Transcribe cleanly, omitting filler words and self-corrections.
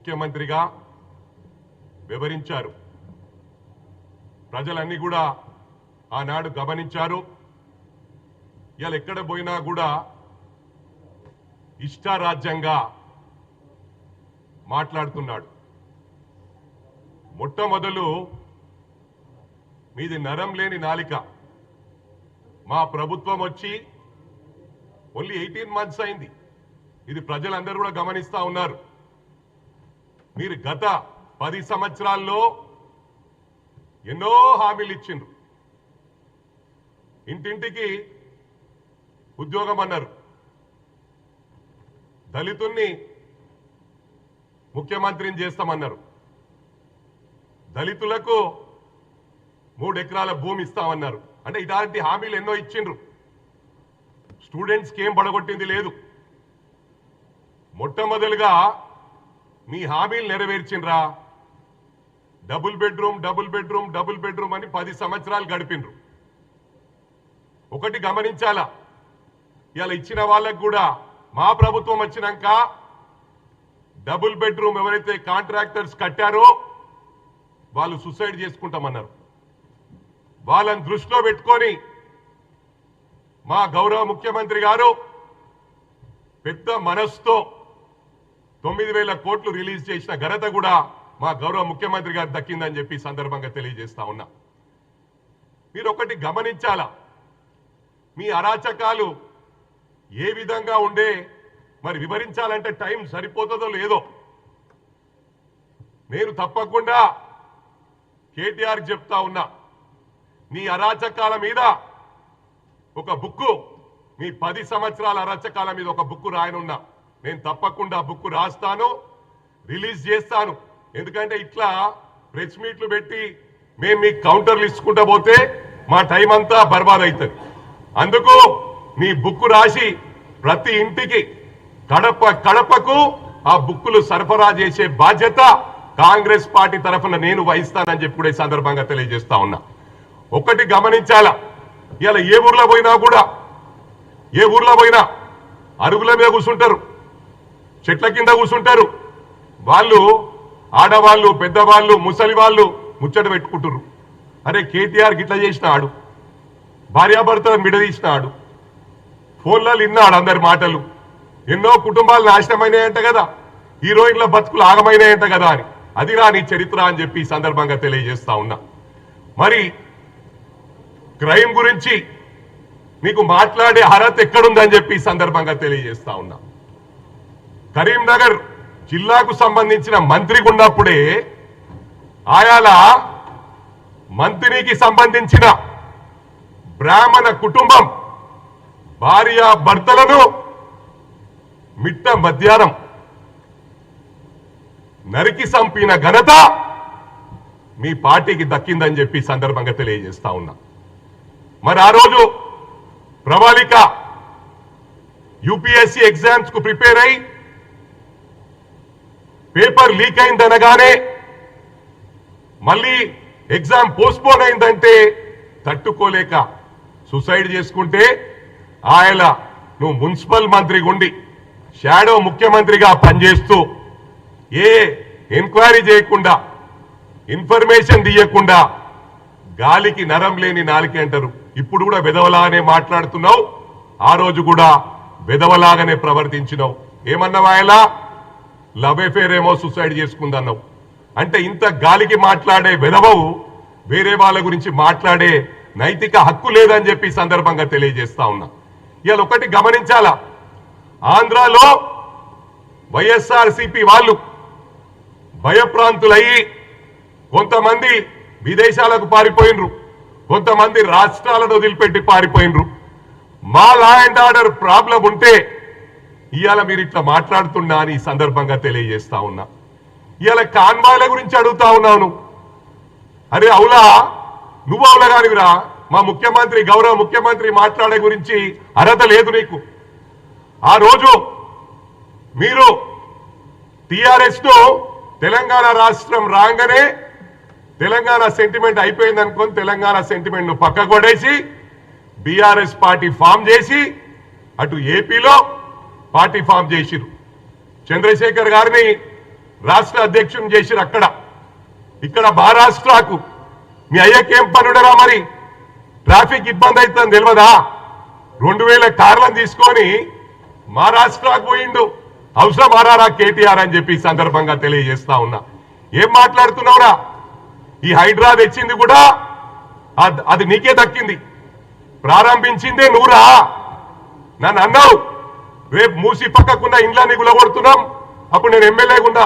ముఖ్యమంత్రిగా వివరించారు. ప్రజలన్నీ కూడా ఆనాడు గమనించారు. ఇవాళ ఎక్కడ పోయినా కూడా ఇష్టారాజ్యంగా మాట్లాడుతున్నాడు. మొట్టమొదలు మీది నరం లేని నాలిక. మా ప్రభుత్వం వచ్చి ఓన్లీ 18 months అయింది. ఇది ప్రజలందరూ కూడా గమనిస్తా ఉన్నారు. మీరు గత 10 సంవత్సరాల్లో ఎన్నో హామీలు ఇచ్చిండ్రు. ఇంటింటికి ఉద్యోగం అన్నారు, దళితుల్ని ముఖ్యమంత్రిని చేస్తామన్నారు, దళితులకు 3 ఎకరాల భూమి ఇస్తామన్నారు. అంటే ఇలాంటి హామీలు ఎన్నో ఇచ్చిండ్రు. స్టూడెంట్స్కి ఏం పడగొట్టింది లేదు. మొట్టమొదలుగా మీ హామీలు నెరవేర్చిండ్రా? డబుల్ బెడ్రూమ్ అని 10 సంవత్సరాలు గడిపిండ్రు. ఒకటి గమనించాలా, ఇలా ఇచ్చిన వాళ్ళకు కూడా మా ప్రభుత్వం వచ్చినాక డబుల్ బెడ్రూమ్ ఎవరైతే కాంట్రాక్టర్స్ కట్టారో వాళ్ళు సూసైడ్ చేసుకుంటామన్నారు. వాళ్ళని దృష్టిలో పెట్టుకొని మా గౌరవ ముఖ్యమంత్రి గారు పెద్ద మనసుతో 9,000 కోట్లు రిలీజ్ చేసిన ఘనత కూడా మా గౌరవ ముఖ్యమంత్రి గారు దక్కిందని చెప్పి సందర్భంగా తెలియజేస్తా ఉన్నా. మీరు ఒకటి గమనించాలా, మీ అరాచకాలు ఏ విధంగా ఉండే మరి వివరించాలంటే టైం సరిపోతుందో లేదో. నేను తప్పకుండా కేటీఆర్ చెప్తా ఉన్నా, మీ అరాచకాల మీద ఒక బుక్కు, మీ 10 సంవత్సరాల అరాచకాల మీద ఒక బుక్కు రాయనున్నా. నేను తప్పకుండా బుక్ రాస్తాను, రిలీజ్ చేస్తాను. ఎందుకంటే ఇట్లా ప్రెస్ మీట్లు పెట్టి మేము మీకు కౌంటర్లు ఇచ్చుకుంటా పోతే మా టైం అంతా బర్బాద్ అవుతుంది. అందుకు మీ బుక్ రాసి ప్రతి ఇంటికి కడపకు ఆ బుక్కులు సరఫరా చేసే బాధ్యత కాంగ్రెస్ పార్టీ తరఫున నేను వహిస్తానని చెప్పి కూడా ఈ సందర్భంగా తెలియజేస్తా ఉన్నా. ఒకటి గమనించాలా, ఇలా ఏ ఊర్లో పోయినా అరుగుల మీద కూర్చుంటారు, చెట్ల కింద కూర్చుంటారు. వాళ్ళు ఆడవాళ్ళు, పెద్దవాళ్ళు, ముసలి వాళ్ళు ముచ్చట పెట్టుకుంటారు. అరే కేటీఆర్ గిట్లా చేసినాడు, భార్యాభర్తలను విడదీసినాడు, ఫోన్లలో విన్నాడు అందరి మాటలు, ఎన్నో కుటుంబాలు నాశనమైనాయంట కదా, హీరోయిన్ల బతుకులు ఆగమైనాయంట కదా అని. అది రాని చరిత్ర అని చెప్పి ఈ సందర్భంగా తెలియజేస్తా ఉన్నా. మరి క్రైమ్ గురించి మీకు మాట్లాడే అర్హత ఎక్కడుందని చెప్పి ఈ సందర్భంగా తెలియజేస్తా ఉన్నా. కరీంనగర్ జిల్లాకు సంబంధించిన మంత్రికి ఉన్నప్పుడే ఆయాల మంత్రికి సంబంధించిన బ్రాహ్మణ కుటుంబం భార్య భర్తలను మిట్ట మధ్యాహ్నం నరికి చంపిన ఘనత మీ పార్టీకి దక్కిందని చెప్పి సందర్భంగా తెలియజేస్తా ఉన్నా. మరి ఆ రోజు ప్రవాళిక యూపీఎస్సీ ఎగ్జామ్స్ కు ప్రిపేర్ అయి పేపర్ లీక్ అయిందనగానే మళ్ళీ ఎగ్జామ్ పోస్ట్పోన్ అయిందంటే తట్టుకోలేక సూసైడ్ చేసుకుంటే ఆయన నువ్వు మున్సిపల్ మంత్రిగా ఉండి షాడో ముఖ్యమంత్రిగా పనిచేస్తూ ఏ ఎంక్వైరీ చేయకుండా, ఇన్ఫర్మేషన్ తీయకుండా గాలికి నరం లేని నాలిక అంటారు. ఇప్పుడు కూడా వెదవలాగానే మాట్లాడుతున్నావు, ఆ రోజు కూడా వెదవలాగానే ప్రవర్తించినావు. ఏమన్నావు? ఆయన లవ్ అఫేర్ ఏమో సూసైడ్ చేసుకుందన్నావు. అంటే ఇంత గాలికి మాట్లాడే వెదవవు వేరే వాళ్ళ గురించి మాట్లాడే నైతిక హక్కు లేదని చెప్పి సందర్భంగా తెలియజేస్తా ఉన్నా. ఇవాళ ఒకటి గమనించాలా, ఆంధ్రాలో వైఎస్ఆర్సీపీ వాళ్ళు భయప్రాంతులయ్యి కొంతమంది విదేశాలకు పారిపోయినరు, కొంతమంది రాష్ట్రాలను వదిలిపెట్టి పారిపోయినరు. మా లా అండ్ ఆర్డర్ ప్రాబ్లం ఉంటే ఇవాళ మీరు ఇట్లా మాట్లాడుతున్నా అని ఈ సందర్భంగా తెలియజేస్తా ఉన్నా. ఇవాళ కాన్వాయ్ల గురించి అడుగుతా ఉన్నాను. అరే అవులా, నువ్వు అవులా కానివిరా, మా ముఖ్యమంత్రి గౌరవ ముఖ్యమంత్రి మాట్లాడే గురించి అర్హత లేదు నీకు. ఆ రోజు మీరు టిఆర్ఎస్ ను తెలంగాణ రాష్ట్రం రాగానే తెలంగాణ సెంటిమెంట్ అయిపోయింది అనుకొని తెలంగాణ సెంటిమెంట్ ను పక్కకు పడేసి బీఆర్ఎస్ పార్టీ ఫామ్ చేసి అటు ఏపీలో పార్టీ ఫామ్ చేసిరు. చంద్రశేఖర్ గారిని రాష్ట్ర అధ్యక్షుని చేసిరు అక్కడ. ఇక్కడ మహారాష్ట్రకు మీ అయ్యకేం పనుడరా? మరి ట్రాఫిక్ ఇబ్బంది అవుతుందని తెలియదా? 2000 కార్లను తీసుకొని మహారాష్ట్రకు పోయిండు. అవసరం ఆరారా కేటీఆర్ అని చెప్పి ఈ సందర్భంగా తెలియజేస్తా ఉన్నా. ఏం మాట్లాడుతున్నావురా? ఈ హైడ్రా తెచ్చింది కూడా అది నీకే దక్కింది, ప్రారంభించిందే నువ్వురా. నన్ను అన్నావు రేపు మూసి పక్కకున్న ఇండ్లని గులగొడుతున్నాం, అప్పుడు నేను ఎమ్మెల్యేగా ఉన్నా.